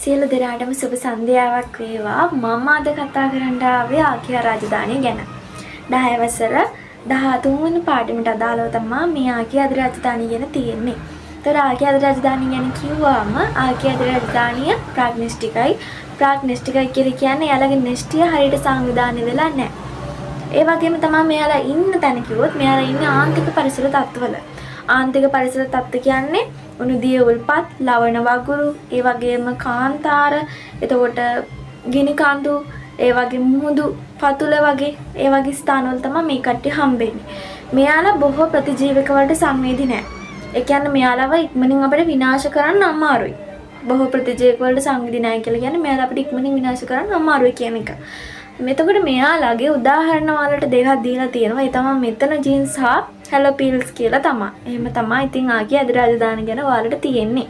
සියලු දෙනාටම සුබ සන්ධ්‍යාවක් වේවා. මම අද කතා කරන්න ආවේ ආකියා රාජධානිය ගැන. 10 වසර 13 වෙනි පාඩමට අදාළව තමයි මේ ආකියා රාජධානිය ගැන තියෙන්නේ. ඒතර ආකියා රාජධානිය ගැන කිව්වම ආකියා රාජධානිය ප්‍රාග්නිස්ටිකයි. ප්‍රාග්නිස්ටිකයි කියන්නේ එයාලගේ නෙස්ටිය හරියට සංවිධානය වෙලා නැහැ. ඒ වගේම තමයි මෙයාලා ඉන්න තැන කිව්වොත් මෙයාලා ඉන්නේ ආන්තික පරිසර තත්ත්වවල. ආන්තික පරිසර තත්ත්ව කියන්නේ උණුදිය උල්පත්, ලවණ වගුරු, ඒ වගේම කාන්තාර, එතකොට ගිනි කඳු, ඒ වගේ මුහුදු පතුල වගේ ඒ වගේ ස්ථානවල තමයි මේ කට්ටිය හම්බෙන්නේ. මෙයාලා බොහෝ ප්‍රතිජීවක වලට සංවේදී නැහැ. ඒ කියන්නේ මෙයාලව ඉක්මනින් අපිට විනාශ කරන්න අමාරුයි. බොහෝ ප්‍රතිජීවක වලට සංවේදී නැහැ කියලා කියන්නේ මෙයාලා අපිට ඉක්මනින් විනාශ කරන්න අමාරුයි කියන එක. මෙතකොට මෙයාලගේ උදාහරණ වලට දෙකක් දීලා තියෙනවා. ඒ තමයි මෙතන ජීන්ස් හා හැලෝපීල්ස් කියලා තමයි. එහෙම තමයි ඉතින් ආකියා රාජධානිය ගැන ඔයාලට තියෙන්නේ.